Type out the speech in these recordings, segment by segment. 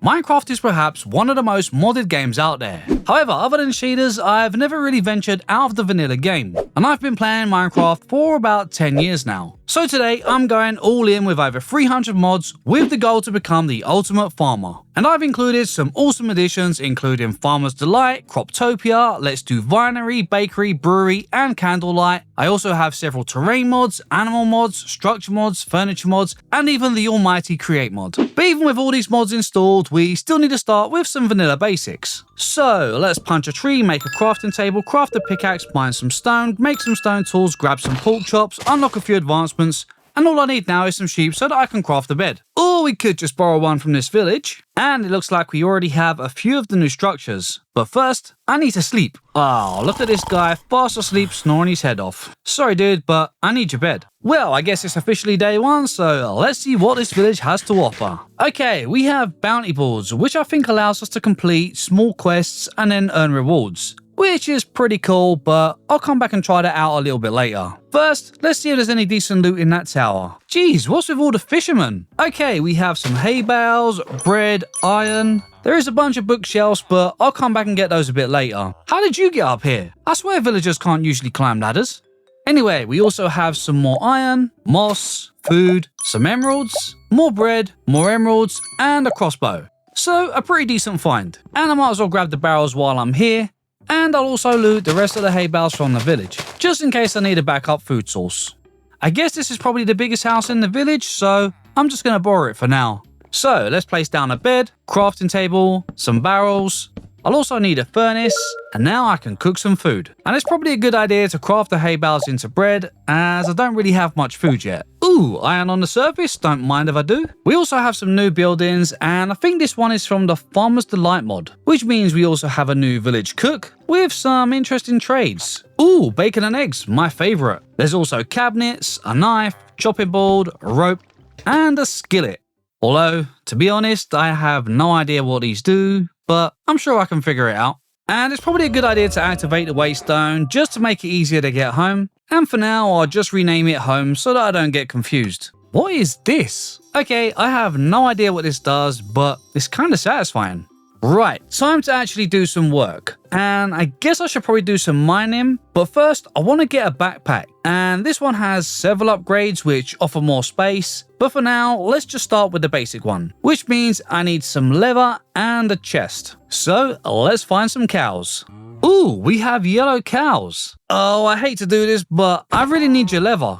Minecraft is perhaps one of the most modded games out there. However, other than cheaters, I've never really ventured out of the vanilla game, and I've been playing Minecraft for about 10 years now. So today, I'm going all in with over 300 mods with the goal to become the ultimate farmer. And I've included some awesome additions including Farmer's Delight, Croptopia, Let's Do Vinery, Bakery, Brewery, and Candlelight. I also have several terrain mods, animal mods, structure mods, furniture mods, and even the almighty create mod. But even with all these mods installed, we still need to start with some vanilla basics. So let's punch a tree, make a crafting table, craft a pickaxe, mine some stone, make some stone tools, grab some pork chops, unlock a few advancements, and all I need now is some sheep so that I can craft a bed. Or we could just borrow one from this village. And it looks like we already have a few of the new structures. But first, I need to sleep. Oh, look at this guy fast asleep snoring his head off. Sorry dude, but I need your bed. Well, I guess it's officially day one, so let's see what this village has to offer. Okay, we have bounty boards, which I think allows us to complete small quests and then earn rewards. Which is pretty cool, but I'll come back and try that out a little bit later. First, let's see if there's any decent loot in that tower. Jeez, what's with all the fishermen? Okay, we have some hay bales, bread, iron. There is a bunch of bookshelves, but I'll come back and get those a bit later. How did you get up here? I swear villagers can't usually climb ladders. Anyway, we also have some more iron, moss, food, some emeralds, more bread, more emeralds, and a crossbow. So, a pretty decent find. And I might as well grab the barrels while I'm here. And I'll also loot the rest of the hay bales from the village, just in case I need a backup food source. I guess this is probably the biggest house in the village, so I'm just going to borrow it for now. So let's place down a bed, crafting table, some barrels. I'll also need a furnace, and now I can cook some food. And it's probably a good idea to craft the hay bales into bread, as I don't really have much food yet. Ooh, iron on the surface, don't mind if I do. We also have some new buildings, and I think this one is from the Farmer's Delight mod, which means we also have a new village cook with some interesting trades. Ooh, bacon and eggs, my favorite. There's also cabinets, a knife, chopping board, a rope, and a skillet. Although, to be honest, I have no idea what these do, but I'm sure I can figure it out. And it's probably a good idea to activate the waystone just to make it easier to get home. And for now, I'll just rename it home so that I don't get confused. What is this? Okay, I have no idea what this does, but it's kind of satisfying. Right, time to actually do some work. And I guess I should probably do some mining, but first I want to get a backpack. And this one has several upgrades which offer more space, but for now, let's just start with the basic one, which means I need some leather and a chest. So let's find some cows. Ooh, we have yellow cows. Oh, I hate to do this, but I really need your leather.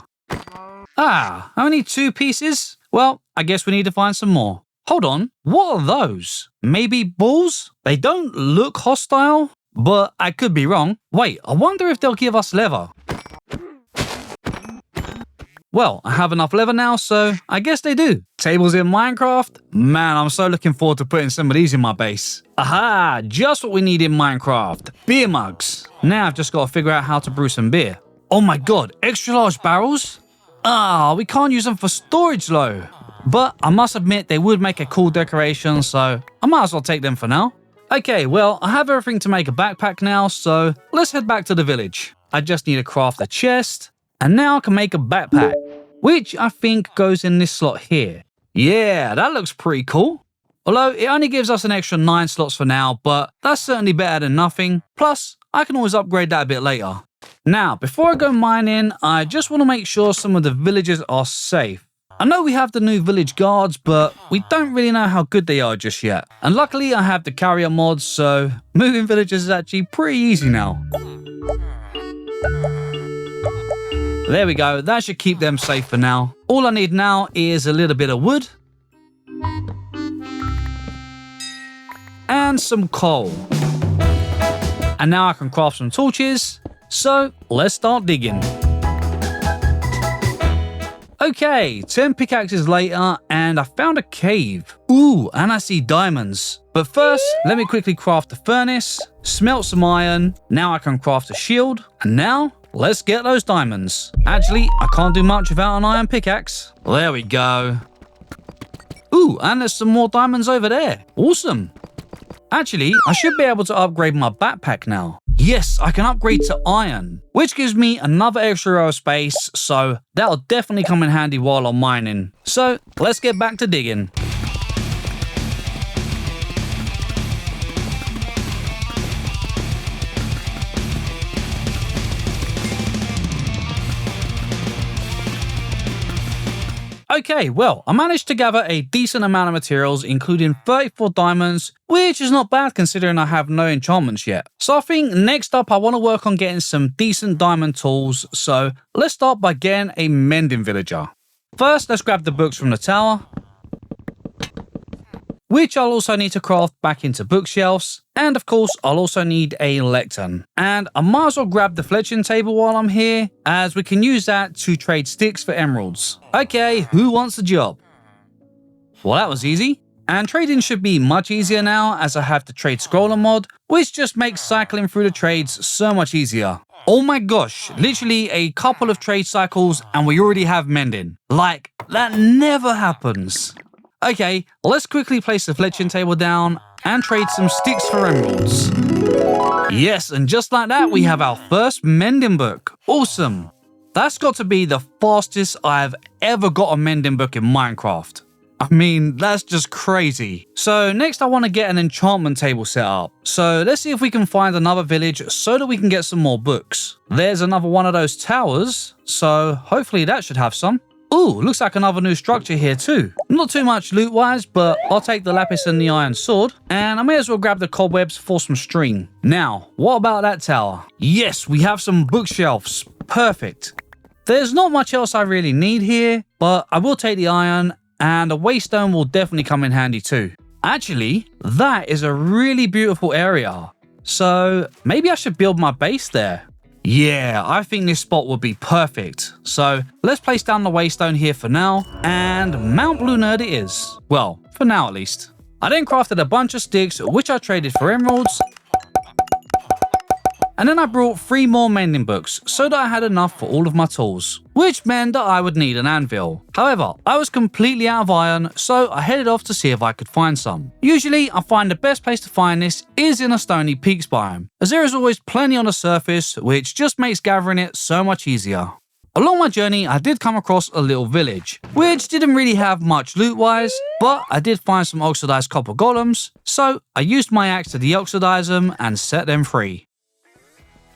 Ah, only 2 pieces? Well, I guess we need to find some more. Hold on, what are those? Maybe bulls? They don't look hostile, but I could be wrong. Wait, I wonder if they'll give us leather. Well, I have enough leather now, so I guess they do. Tables in Minecraft? Man, I'm so looking forward to putting some of these in my base. Aha, just what we need in Minecraft. Beer mugs. Now I've just got to figure out how to brew some beer. Oh my god, extra large barrels? Ah, we can't use them for storage though. But I must admit they would make a cool decoration, so I might as well take them for now. Okay, well, I have everything to make a backpack now, so let's head back to the village. I just need to craft a chest, and now I can make a backpack, which I think goes in this slot here. Yeah, that looks pretty cool. Although it only gives us an extra 9 slots for now, but that's certainly better than nothing. Plus, I can always upgrade that a bit later. Now, before I go mining, I just want to make sure some of the villagers are safe. I know we have the new village guards, but we don't really know how good they are just yet. And luckily I have the carrier mods, so moving villagers is actually pretty easy now. There we go, that should keep them safe for now. All I need now is a little bit of wood. And some coal. And now I can craft some torches. So let's start digging. Okay, 10 pickaxes later, and I found a cave. Ooh, and I see diamonds. But first, let me quickly craft the furnace, smelt some iron, now I can craft a shield, and now, let's get those diamonds. Actually, I can't do much without an iron pickaxe. There we go. Ooh, and there's some more diamonds over there. Awesome. Actually, I should be able to upgrade my backpack now. Yes, I can upgrade to iron, which gives me another extra row of space, so that'll definitely come in handy while I'm mining. So, let's get back to digging. Okay, well, I managed to gather a decent amount of materials, including 34 diamonds, which is not bad considering I have no enchantments yet. So I think next up I want to work on getting some decent diamond tools, so let's start by getting a mending villager. First, let's grab the books from the tower, which I'll also need to craft back into bookshelves. And of course, I'll also need a lectern. And I might as well grab the fletching table while I'm here, as we can use that to trade sticks for emeralds. Okay, who wants the job? Well, that was easy. And trading should be much easier now, as I have the trade scroller mod, which just makes cycling through the trades so much easier. Oh my gosh, literally a couple of trade cycles and we already have mending. Like, that never happens. Okay, let's quickly place the fletching table down and trade some sticks for emeralds. Yes, and just like that, we have our first mending book. Awesome. That's got to be the fastest I've ever got a mending book in Minecraft. I mean, that's just crazy. So next I want to get an enchantment table set up. So let's see if we can find another village so that we can get some more books. There's another one of those towers, so hopefully that should have some. Ooh, looks like another new structure here too. Not too much loot-wise, but I'll take the lapis and the iron sword. And I may as well grab the cobwebs for some string. Now, what about that tower? Yes, we have some bookshelves. Perfect. There's not much else I really need here, but I will take the iron, and a waystone will definitely come in handy too. Actually, that is a really beautiful area. So maybe I should build my base there. Yeah, I think this spot would be perfect. So let's place down the waystone here for now, and Mount BlueNerd it is. Well, for now at least. I then crafted a bunch of sticks, which I traded for emeralds. And then I brought 3 more mending books, so that I had enough for all of my tools, which meant that I would need an anvil. However, I was completely out of iron, so I headed off to see if I could find some. Usually, I find the best place to find this is in a stony peaks biome, as there is always plenty on the surface, which just makes gathering it so much easier. Along my journey, I did come across a little village, which didn't really have much loot-wise, but I did find some oxidized copper golems, so I used my axe to deoxidize them and set them free.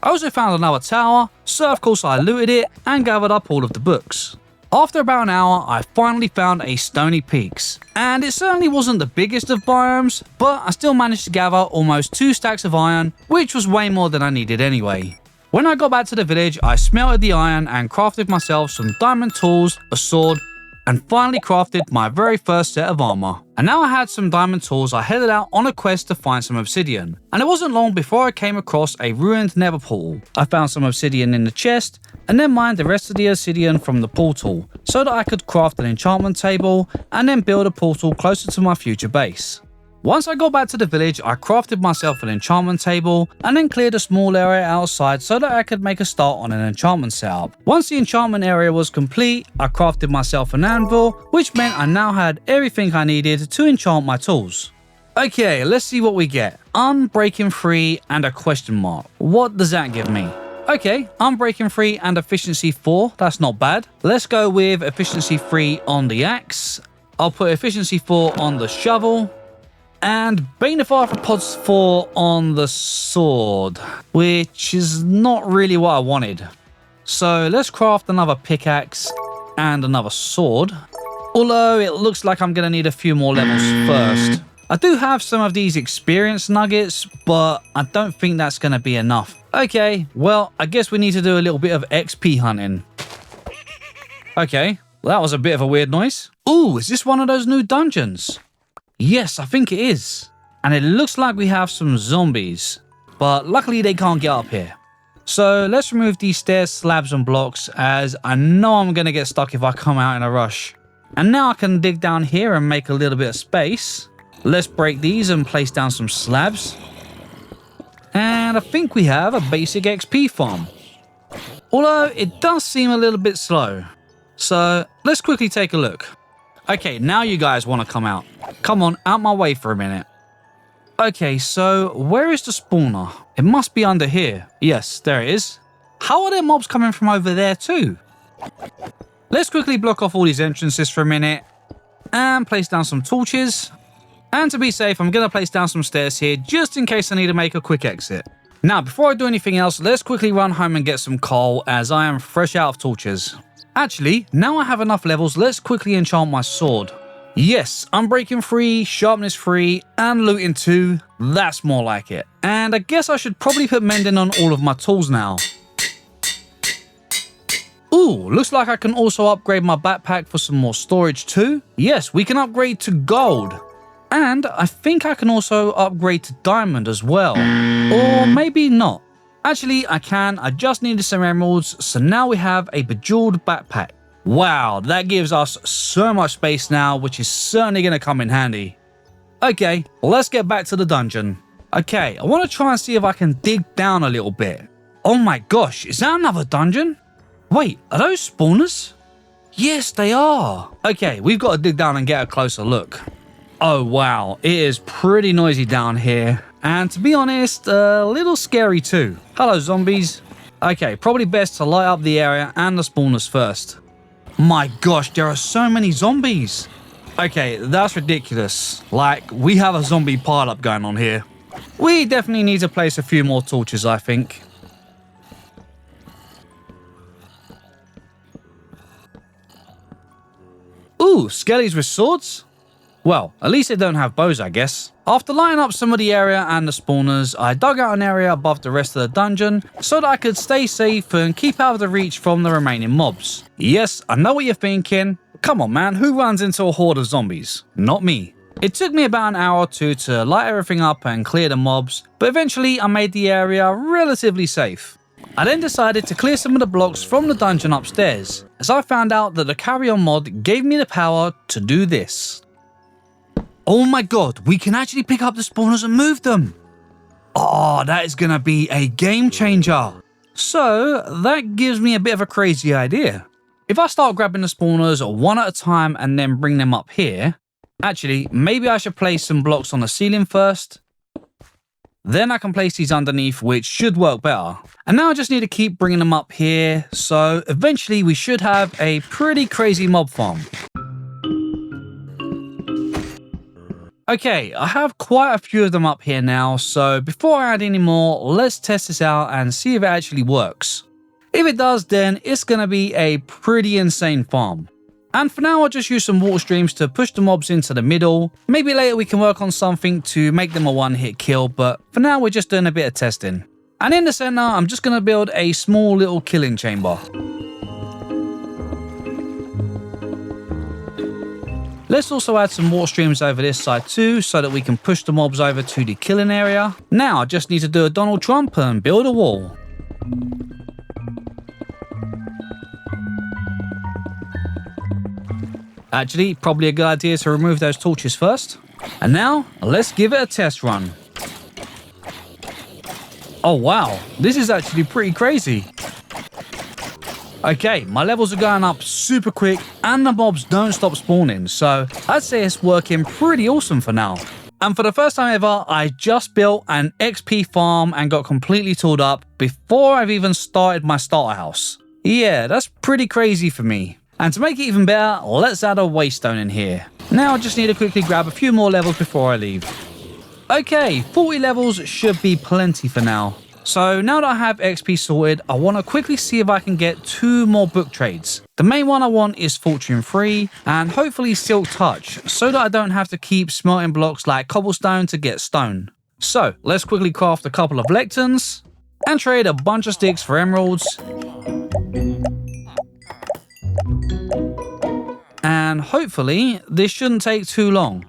I also found another tower, so of course I looted it and gathered up all of the books. After about an hour, I finally found a stony peaks, and it certainly wasn't the biggest of biomes, but I still managed to gather almost 2 stacks of iron, which was way more than I needed anyway. When I got back to the village, I smelted the iron and crafted myself some diamond tools, a sword, and finally crafted my very first set of armor. And now I had some diamond tools, I headed out on a quest to find some obsidian. And it wasn't long before I came across a ruined nether portal. I found some obsidian in the chest, and then mined the rest of the obsidian from the portal, so that I could craft an enchantment table, and then build a portal closer to my future base. Once I got back to the village, I crafted myself an enchantment table and then cleared a small area outside so that I could make a start on an enchantment setup. Once the enchantment area was complete, I crafted myself an anvil, which meant I now had everything I needed to enchant my tools. Okay, let's see what we get. Unbreaking 3 and a question mark. What does that give me? Okay, Unbreaking 3 and efficiency 4, that's not bad. Let's go with efficiency 3 on the axe. I'll put efficiency 4 on the shovel. And Bane of Arthropods 4 on the sword, which is not really what I wanted. So let's craft another pickaxe and another sword. Although it looks like I'm going to need a few more levels first. I do have some of these experience nuggets, but I don't think that's going to be enough. Okay, well, I guess we need to do a little bit of XP hunting. Okay, well, that was a bit of a weird noise. Ooh, is this one of those new dungeons? Yes, I think it is. And it looks like we have some zombies, but luckily they can't get up here. So let's remove these stairs, slabs and blocks, as I know I'm going to get stuck if I come out in a rush. And now I can dig down here and make a little bit of space. Let's break these and place down some slabs. And I think we have a basic XP farm. Although it does seem a little bit slow. So let's quickly take a look. Okay, now you guys want to come out. Come on, out my way for a minute. Okay, so where is the spawner? It must be under here. Yes, there it is. How are there mobs coming from over there too? Let's quickly block off all these entrances for a minute and place down some torches. And to be safe, I'm going to place down some stairs here just in case I need to make a quick exit. Now, before I do anything else, let's quickly run home and get some coal as I am fresh out of torches. Actually, now I have enough levels, let's quickly enchant my sword. Yes, Unbreaking 3, Sharpness 3, and Looting 2, that's more like it. And I guess I should probably put Mending on all of my tools now. Ooh, looks like I can also upgrade my backpack for some more storage too. Yes, we can upgrade to gold. And I think I can also upgrade to diamond as well. Or maybe not. Actually, I can. I just needed some emeralds, so now we have a bejeweled backpack. Wow, that gives us so much space now, which is certainly going to come in handy. Okay, let's get back to the dungeon. Okay, I want to try and see if I can dig down a little bit. Oh my gosh, is that another dungeon? Wait, are those spawners? Yes, they are. Okay, we've got to dig down and get a closer look. Oh wow, it is pretty noisy down here. And to be honest, a little scary too. Hello, zombies. Okay, probably best to light up the area and the spawners first. My gosh, there are so many zombies. Okay, that's ridiculous. Like, we have a zombie pileup going on here. We definitely need to place a few more torches, I think. Ooh, skellies with swords? Well, at least they don't have bows, I guess. After lighting up some of the area and the spawners, I dug out an area above the rest of the dungeon so that I could stay safe and keep out of the reach from the remaining mobs. Yes, I know what you're thinking. Come on man, who runs into a horde of zombies? Not me. It took me about an hour or two to light everything up and clear the mobs, but eventually I made the area relatively safe. I then decided to clear some of the blocks from the dungeon upstairs, as I found out that the carry-on mod gave me the power to do this. Oh my god, we can actually pick up the spawners and move them. Oh, that is going to be a game changer. So that gives me a bit of a crazy idea. If I start grabbing the spawners one at a time and then bring them up here, actually, maybe I should place some blocks on the ceiling first. Then I can place these underneath, which should work better. And now I just need to keep bringing them up here. So eventually we should have a pretty crazy mob farm. Okay, I have quite a few of them up here now, so before I add any more, let's test this out and see if it actually works. If it does, then it's going to be a pretty insane farm. And for now, I'll just use some water streams to push the mobs into the middle. Maybe later we can work on something to make them a one-hit kill, but for now we're just doing a bit of testing. And in the center, I'm just going to build a small little killing chamber. Let's also add some water streams over this side too, so that we can push the mobs over to the killing area. Now I just need to do a Donald Trump and build a wall. Actually, probably a good idea to remove those torches first. And now, let's give it a test run. Oh wow, this is actually pretty crazy. Okay, my levels are going up super quick and the mobs don't stop spawning, so I'd say it's working pretty awesome for now. And for the first time ever, I just built an XP farm and got completely tooled up before I've even started my starter house. Yeah, that's pretty crazy for me. And to make it even better, let's add a waystone in here. Now I just need to quickly grab a few more levels before I leave. Okay, 40 levels should be plenty for now. So now that I have XP sorted, I want to quickly see if I can get 2 more book trades. The main one I want is Fortune 3 and hopefully Silk Touch, so that I don't have to keep smelting blocks like cobblestone to get stone. So let's quickly craft a couple of lecterns and trade a bunch of sticks for emeralds. And hopefully this shouldn't take too long.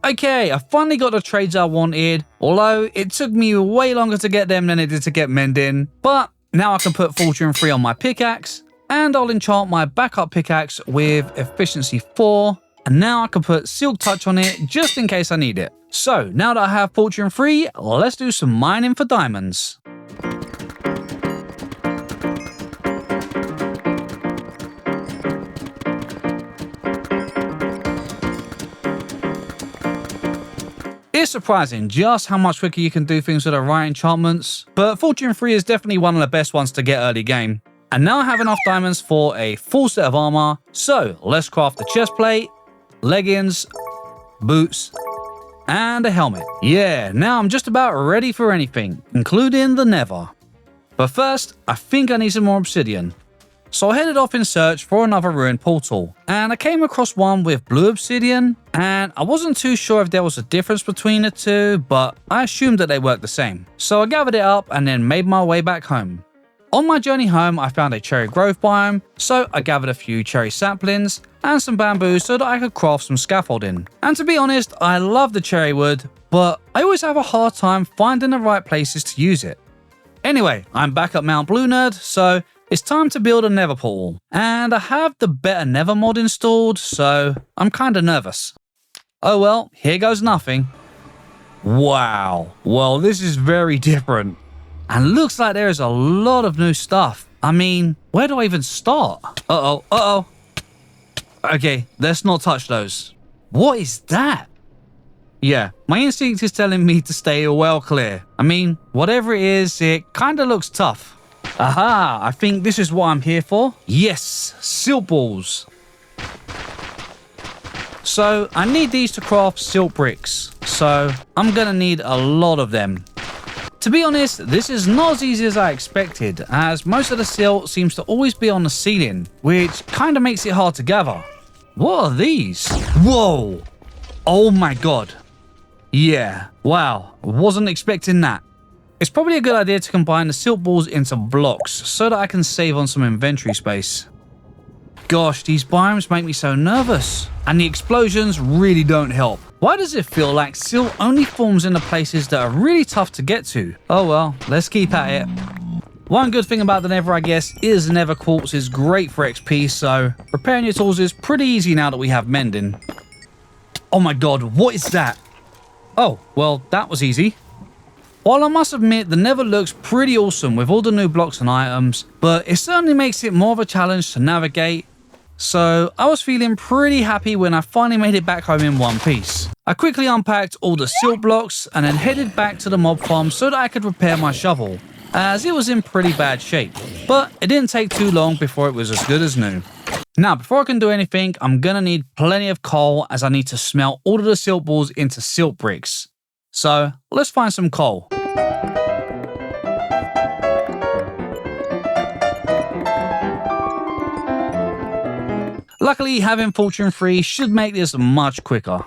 Okay, I finally got the trades I wanted, although it took me way longer to get them than it did to get mending. But now I can put Fortune 3 on my pickaxe, and I'll enchant my backup pickaxe with Efficiency 4, and now I can put Silk Touch on it just in case I need it. So now that I have Fortune 3, let's do some mining for diamonds. It's surprising just how much quicker you can do things with the right enchantments, but Fortune 3 is definitely one of the best ones to get early game. And now I have enough diamonds for a full set of armor, so let's craft the chest plate, leggings, boots, and a helmet. Yeah, now I'm just about ready for anything, including the nether. But first, I think I need some more obsidian. So I headed off in search for another ruined portal, and I came across one with blue obsidian, and I wasn't too sure if there was a difference between the two, but I assumed that they worked the same. So I gathered it up and then made my way back home. On my journey home, I found a cherry grove biome, so I gathered a few cherry saplings and some bamboo so that I could craft some scaffolding. And to be honest, I love the cherry wood, but I always have a hard time finding the right places to use it. Anyway, I'm back at Mount BlueNerd, so it's time to build a nether portal. And I have the better nether mod installed, so I'm kinda nervous. Oh well, here goes nothing. Wow, well this is very different. And looks like there is a lot of new stuff. I mean, where do I even start? Uh-oh. Okay, let's not touch those. What is that? Yeah, my instinct is telling me to stay well clear. I mean, whatever it is, it kinda looks tough. Aha, I think this is what I'm here for. Yes, silt balls. So I need these to craft silt bricks. So I'm gonna need a lot of them. To be honest, this is not as easy as I expected, as most of the silt seems to always be on the ceiling, which kinda makes it hard to gather. What are these? Whoa! Oh my god. Yeah, wow, wasn't expecting that. It's probably a good idea to combine the silt balls into blocks so that I can save on some inventory space. Gosh, these biomes make me so nervous, and the explosions really don't help. Why does it feel like silt only forms in the places that are really tough to get to? Oh well, let's keep at it. One good thing about the nether, I guess, is nether quartz is great for XP, so repairing your tools is pretty easy now that we have mending. Oh my god, what is that? Oh, well, that was easy. While I must admit the nether looks pretty awesome with all the new blocks and items, but it certainly makes it more of a challenge to navigate. So I was feeling pretty happy when I finally made it back home in one piece. I quickly unpacked all the silt blocks and then headed back to the mob farm so that I could repair my shovel, as it was in pretty bad shape. But it didn't take too long before it was as good as new. Now, before I can do anything, I'm gonna need plenty of coal as I need to smelt all of the silt balls into silt bricks. So let's find some coal. Luckily, having Fortune 3 should make this much quicker.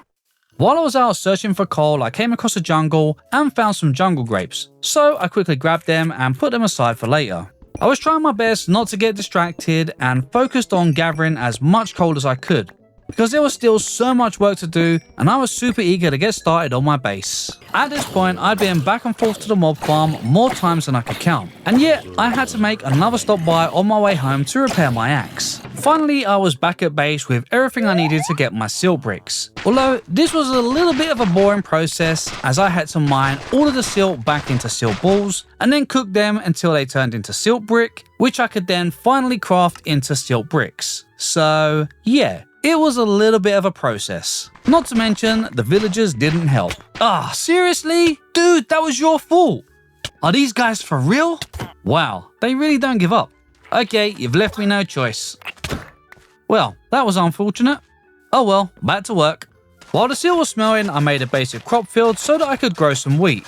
While I was out searching for coal, I came across a jungle and found some jungle grapes, so I quickly grabbed them and put them aside for later. I was trying my best not to get distracted and focused on gathering as much coal as I could, because there was still so much work to do and I was super eager to get started on my base. At this point, I'd been back and forth to the mob farm more times than I could count, and yet I had to make another stop by on my way home to repair my axe. Finally, I was back at base with everything I needed to get my silt bricks. Although this was a little bit of a boring process, as I had to mine all of the silt back into silt balls and then cook them until they turned into silt brick, which I could then finally craft into silt bricks. So yeah, it was a little bit of a process. Not to mention, the villagers didn't help. Ah, seriously? Dude, that was your fault. Are these guys for real? Wow, they really don't give up. Okay, you've left me no choice. Well, that was unfortunate. Oh well, back to work. While the silt was smelling, I made a basic crop field so that I could grow some wheat.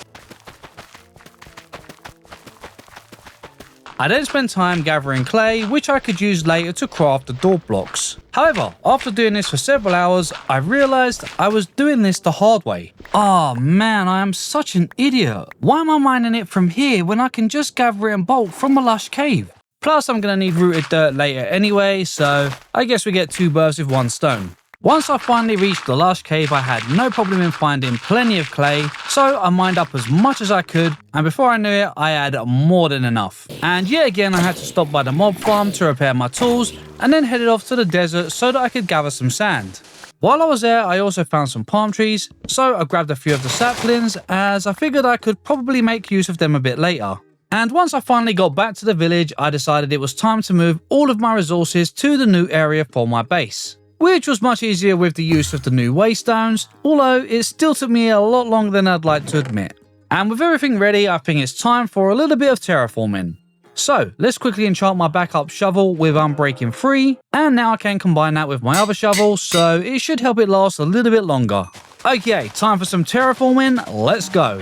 I then spent time gathering clay, which I could use later to craft the door blocks. However, after doing this for several hours, I realized I was doing this the hard way. Oh man, I am such an idiot. Why am I mining it from here when I can just gather it in bulk from a lush cave? Plus, I'm gonna need rooted dirt later anyway, so I guess we get two birds with one stone. Once I finally reached the lush cave, I had no problem in finding plenty of clay, so I mined up as much as I could, and before I knew it, I had more than enough. And yet again, I had to stop by the mob farm to repair my tools, and then headed off to the desert so that I could gather some sand. While I was there, I also found some palm trees, so I grabbed a few of the saplings, as I figured I could probably make use of them a bit later. And once I finally got back to the village, I decided it was time to move all of my resources to the new area for my base, which was much easier with the use of the new waystones, although it still took me a lot longer than I'd like to admit. And with everything ready, I think it's time for a little bit of terraforming. So let's quickly enchant my backup shovel with Unbreaking 3, and now I can combine that with my other shovel, so it should help it last a little bit longer. Okay, time for some terraforming. Let's go.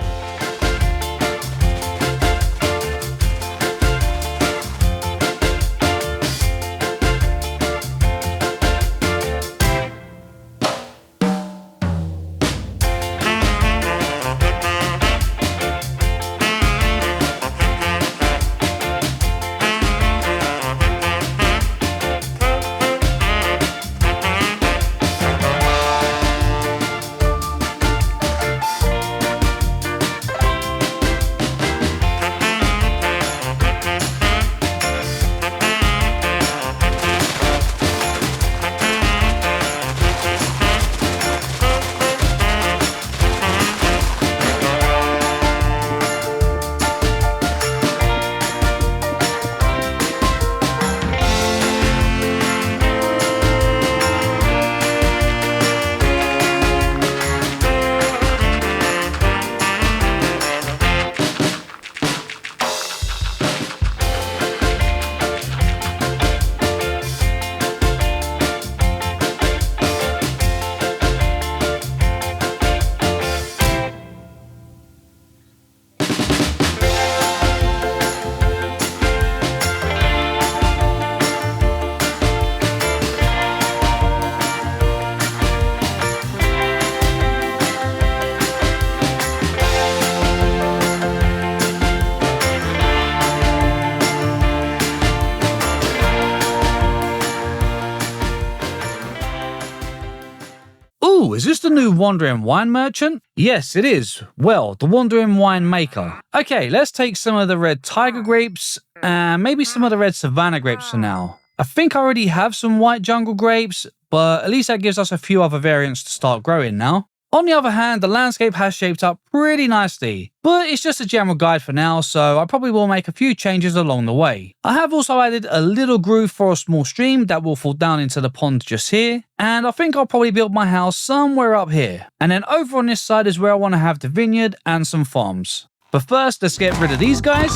Ooh, is this the new Wandering Wine Merchant? Yes, it is. Well, the Wandering Wine Maker. Okay, let's take some of the red tiger grapes and maybe some of the red savannah grapes for now. I think I already have some white jungle grapes, but at least that gives us a few other variants to start growing now. On the other hand, the landscape has shaped up pretty nicely, but it's just a general guide for now, so I probably will make a few changes along the way. I have also added a little groove for a small stream that will fall down into the pond just here, and I think I'll probably build my house somewhere up here. And then over on this side is where I want to have the vineyard and some farms. But first, let's get rid of these guys.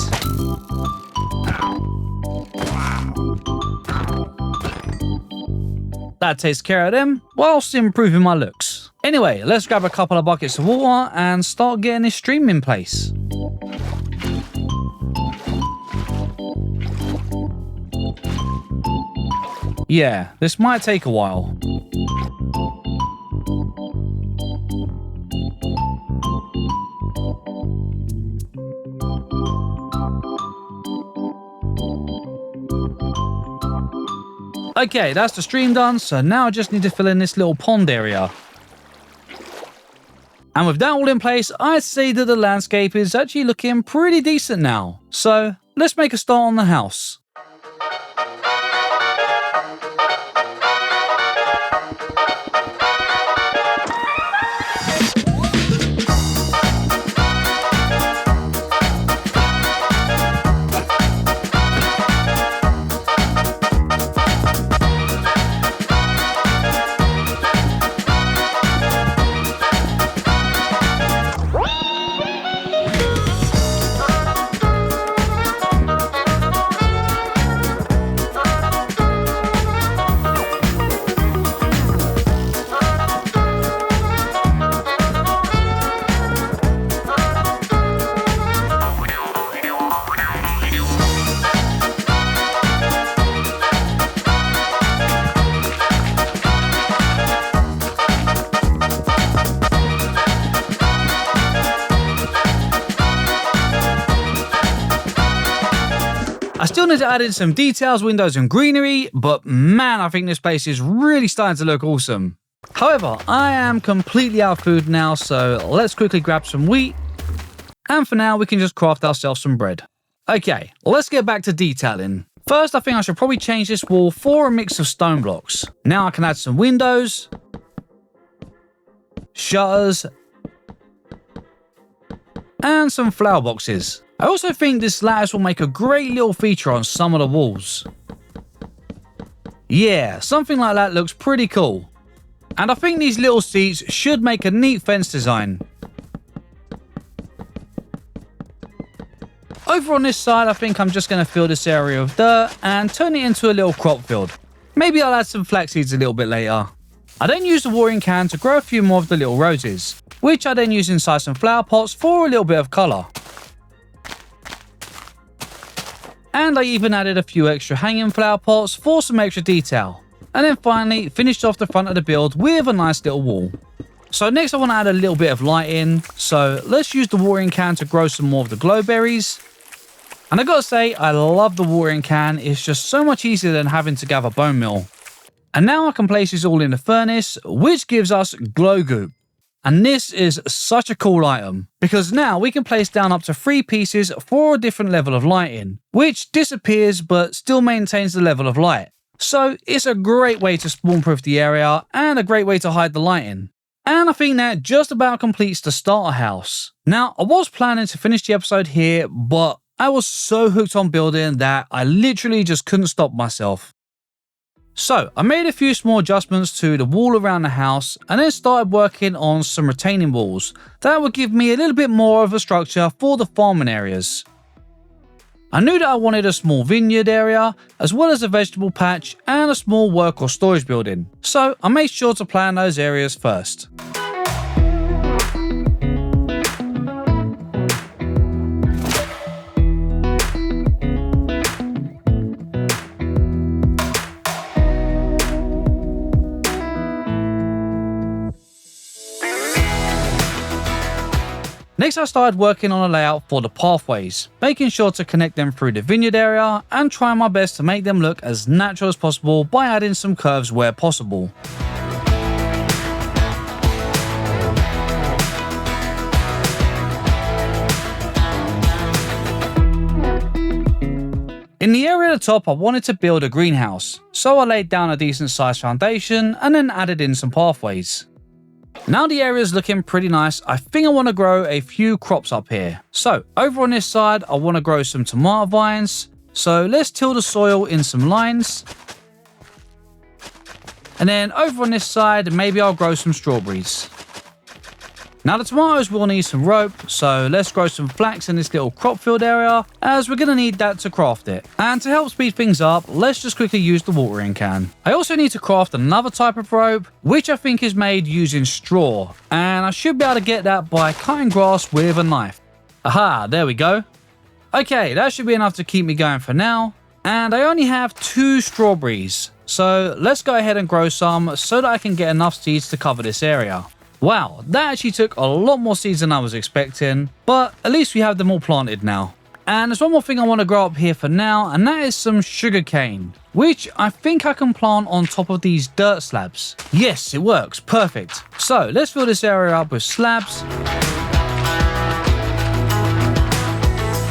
That takes care of them, whilst improving my looks. Anyway, let's grab a couple of buckets of water and start getting this stream in place. Yeah, this might take a while. Okay, that's the stream done, so now I just need to fill in this little pond area. And with that all in place, I'd say that the landscape is actually looking pretty decent now. So let's make a start on the house. I still need to add in some details, windows and greenery, but man, I think this place is really starting to look awesome. However, I am completely out of food now, so let's quickly grab some wheat. And for now, we can just craft ourselves some bread. Okay, let's get back to detailing. First, I think I should probably change this wall for a mix of stone blocks. Now I can add some windows, shutters, and some flower boxes. I also think this lattice will make a great little feature on some of the walls. Yeah, something like that looks pretty cool. And I think these little seats should make a neat fence design. Over on this side, I think I'm just going to fill this area with dirt and turn it into a little crop field. Maybe I'll add some flax seeds a little bit later. I then use the watering can to grow a few more of the little roses, which I then use inside some flower pots for a little bit of colour. And I even added a few extra hanging flower pots for some extra detail. And then finally finished off the front of the build with a nice little wall. So next I want to add a little bit of light in, so let's use the watering can to grow some more of the glowberries. And I gotta say, I love the watering can, it's just so much easier than having to gather bone meal. And now I can place this all in the furnace, which gives us glow goop. And this is such a cool item, because now we can place down up to 3 pieces for a different level of lighting, which disappears but still maintains the level of light. So it's a great way to spawn-proof the area and a great way to hide the lighting. And I think that just about completes the starter house. Now, I was planning to finish the episode here, but I was so hooked on building that I literally just couldn't stop myself. So I made a few small adjustments to the wall around the house and then started working on some retaining walls that would give me a little bit more of a structure for the farming areas. I knew that I wanted a small vineyard area as well as a vegetable patch and a small work or storage building, so I made sure to plan those areas first. Next I started working on a layout for the pathways, making sure to connect them through the vineyard area and trying my best to make them look as natural as possible by adding some curves where possible. In the area at the top I wanted to build a greenhouse, so I laid down a decent sized foundation and then added in some pathways. Now the area is looking pretty nice, I think I want to grow a few crops up here. So over on this side I want to grow some tomato vines, so let's till the soil in some lines. And then over on this side maybe I'll grow some strawberries. Now the tomatoes will need some rope, so let's grow some flax in this little crop field area as we're going to need that to craft it. And to help speed things up, let's just quickly use the watering can. I also need to craft another type of rope, which I think is made using straw, and I should be able to get that by cutting grass with a knife. Aha, there we go. Okay, that should be enough to keep me going for now. And I only have 2 strawberries, so let's go ahead and grow some so that I can get enough seeds to cover this area. Wow, that actually took a lot more seeds than I was expecting, but at least we have them all planted now. And there's one more thing I want to grow up here for now, and that is some sugarcane, which I think I can plant on top of these dirt slabs. Yes, it works, perfect. So let's fill this area up with slabs.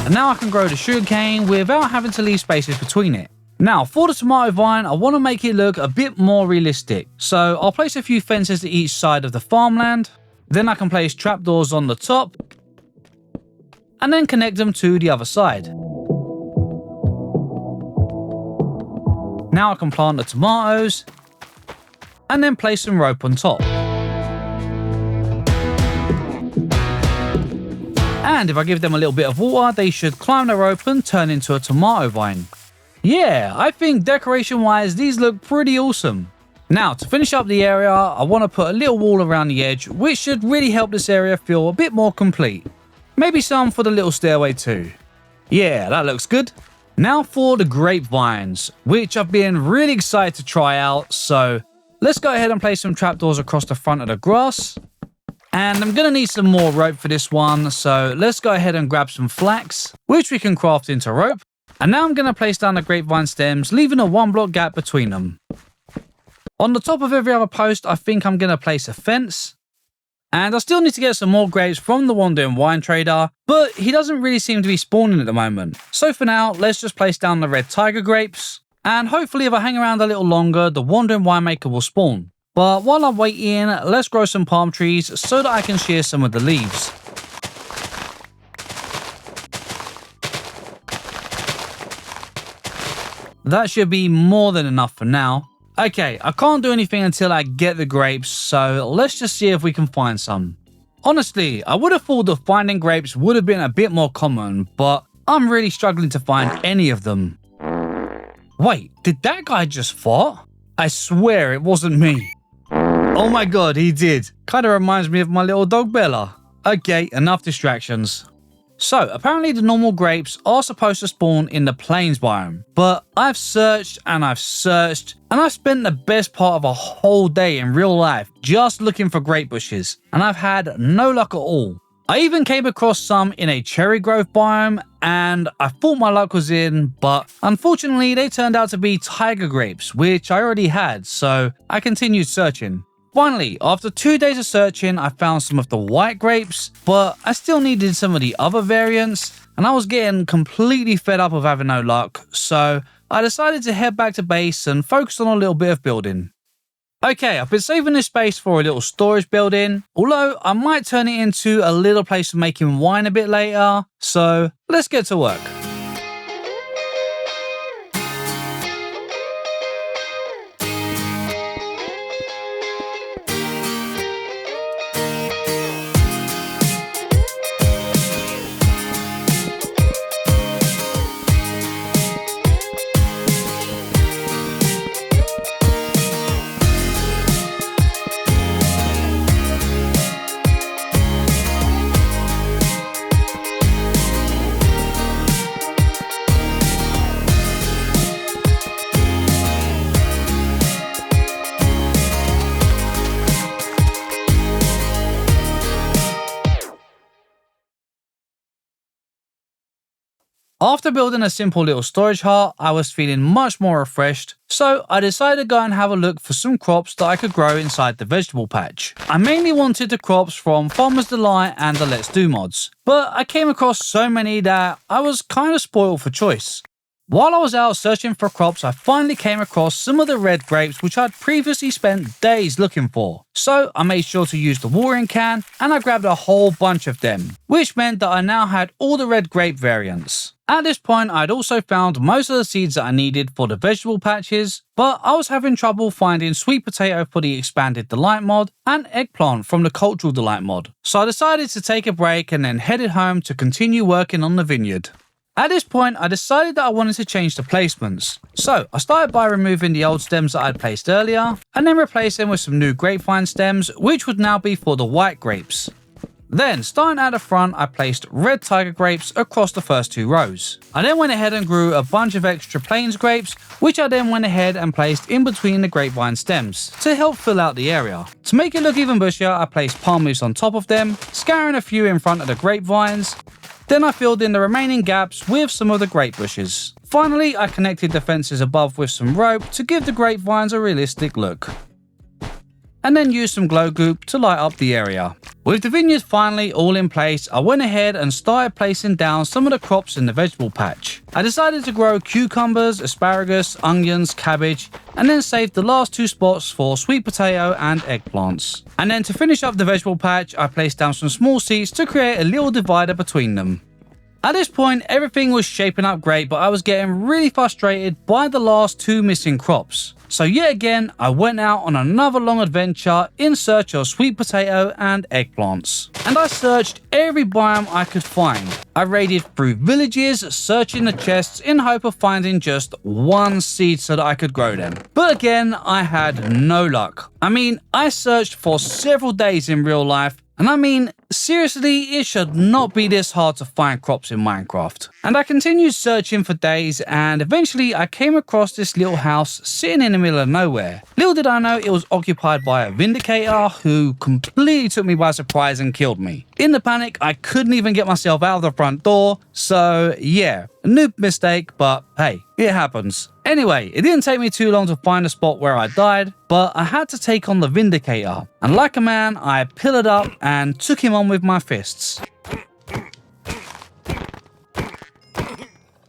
And now I can grow the sugarcane without having to leave spaces between it. Now, for the tomato vine, I want to make it look a bit more realistic. So I'll place a few fences to each side of the farmland. Then I can place trapdoors on the top. And then connect them to the other side. Now I can plant the tomatoes. And then place some rope on top. And if I give them a little bit of water, they should climb the rope and turn into a tomato vine. Yeah, I think decoration-wise, these look pretty awesome. Now, to finish up the area, I want to put a little wall around the edge, which should really help this area feel a bit more complete. Maybe some for the little stairway too. Yeah, that looks good. Now for the grapevines, which I've been really excited to try out, so let's go ahead and place some trapdoors across the front of the grass. And I'm going to need some more rope for this one, so let's go ahead and grab some flax, which we can craft into rope. And now I'm going to place down the grapevine stems, leaving a 1-block gap between them. On the top of every other post, I think I'm going to place a fence. And I still need to get some more grapes from the wandering wine trader, but he doesn't really seem to be spawning at the moment. So for now, let's just place down the red tiger grapes. And hopefully if I hang around a little longer, the wandering winemaker will spawn. But while I'm waiting, let's grow some palm trees so that I can shear some of the leaves. That should be more than enough for now. Okay, I can't do anything until I get the grapes, so let's just see if we can find some. Honestly, I would have thought that finding grapes would have been a bit more common, but I'm really struggling to find any of them. Wait, did that guy just fart? I swear it wasn't me. Oh my god, he did. Kind of reminds me of my little dog Bella. Okay, enough distractions. So, apparently the normal grapes are supposed to spawn in the plains biome, but I've searched and I've searched and I've spent the best part of a whole day in real life just looking for grape bushes, and I've had no luck at all. I even came across some in a cherry grove biome, and I thought my luck was in, but unfortunately they turned out to be tiger grapes, which I already had, so I continued searching. Finally, after 2 days of searching, I found some of the white grapes, but I still needed some of the other variants, and I was getting completely fed up of having no luck, so I decided to head back to base and focus on a little bit of building. Okay, I've been saving this space for a little storage building, although I might turn it into a little place for making wine a bit later, so let's get to work. After building a simple little storage hut, I was feeling much more refreshed, so I decided to go and have a look for some crops that I could grow inside the vegetable patch. I mainly wanted the crops from Farmer's Delight and the Let's Do mods, but I came across so many that I was kind of spoiled for choice. While I was out searching for crops, I finally came across some of the red grapes which I'd previously spent days looking for. So I made sure to use the watering can and I grabbed a whole bunch of them, which meant that I now had all the red grape variants. At this point, I'd also found most of the seeds that I needed for the vegetable patches, but I was having trouble finding sweet potato for the expanded delight mod and eggplant from the cultural delight mod. So I decided to take a break and then headed home to continue working on the vineyard. At this point, I decided that I wanted to change the placements. So I started by removing the old stems that I'd placed earlier, and then replaced them with some new grapevine stems, which would now be for the white grapes. Then, starting at the front, I placed red tiger grapes across the first 2 rows. I then went ahead and grew a bunch of extra plains grapes, which I then went ahead and placed in between the grapevine stems to help fill out the area. To make it look even bushier, I placed palm leaves on top of them, scattering a few in front of the grapevines. Then I filled in the remaining gaps with some of the grape bushes. Finally, I connected the fences above with some rope to give the grapevines a realistic look, and then used some glow goop to light up the area. With the vineyard finally all in place, I went ahead and started placing down some of the crops in the vegetable patch. I decided to grow cucumbers, asparagus, onions, cabbage, and then saved the last 2 spots for sweet potato and eggplants. And then to finish up the vegetable patch, I placed down some small seeds to create a little divider between them. At this point, everything was shaping up great, but I was getting really frustrated by the last 2 missing crops. So yet again, I went out on another long adventure in search of sweet potato and eggplants. And I searched every biome I could find. I raided through villages, searching the chests in hope of finding just 1 seed so that I could grow them. But again, I had no luck. I mean, I searched for several days in real life, and I mean, seriously, it should not be this hard to find crops in Minecraft. And I continued searching for days, and eventually I came across this little house sitting in the middle of nowhere. Little did I know it was occupied by a vindicator who completely took me by surprise and killed me. In the panic, I couldn't even get myself out of the front door, so yeah, a noob mistake, but hey, it happens. Anyway, it didn't take me too long to find a spot where I died, but I had to take on the vindicator, and like a man, I pillared up and took him on with my fists.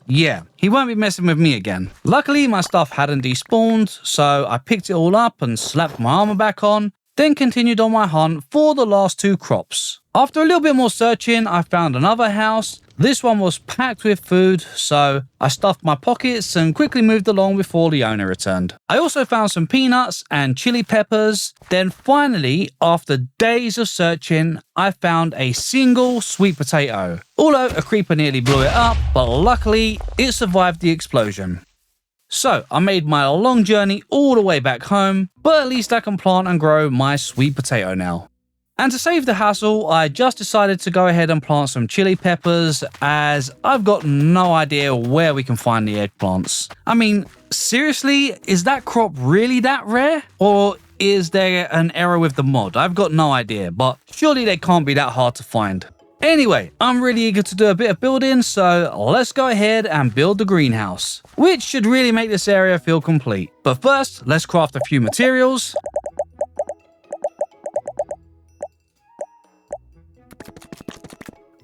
Yeah, he won't be messing with me again. Luckily, my stuff hadn't despawned, so I picked it all up and slapped my armor back on, then continued on my hunt for the last 2 crops. After a little bit more searching, I found another house. This one was packed with food, so I stuffed my pockets and quickly moved along before the owner returned. I also found some peanuts and chili peppers. Then finally, after days of searching, I found a single sweet potato. Although a creeper nearly blew it up, but luckily it survived the explosion. So I made my long journey all the way back home, but at least I can plant and grow my sweet potato now. And to save the hassle, I just decided to go ahead and plant some chili peppers, as I've got no idea where we can find the eggplants. I mean, seriously, is that crop really that rare? Or is there an error with the mod? I've got no idea, but surely they can't be that hard to find. Anyway, I'm really eager to do a bit of building, so let's go ahead and build the greenhouse, which should really make this area feel complete. But first, let's craft a few materials.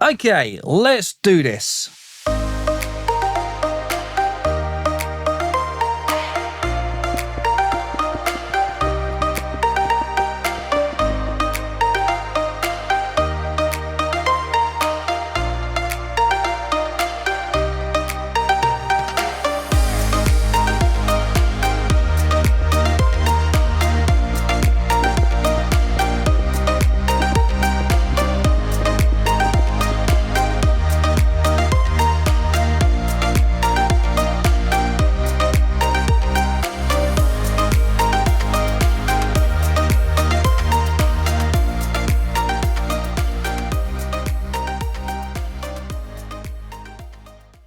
Okay, let's do this.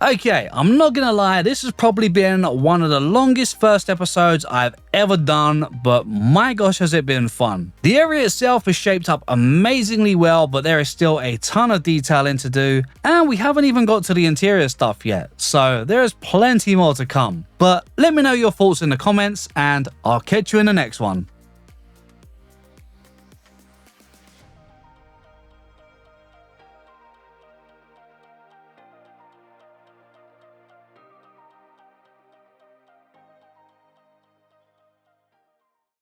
Okay, I'm not gonna lie, this has probably been one of the longest first episodes I've ever done, but my gosh has it been fun. The area itself is shaped up amazingly well, but there is still a ton of detailing to do, and we haven't even got to the interior stuff yet, so there is plenty more to come. But let me know your thoughts in the comments, and I'll catch you in the next one.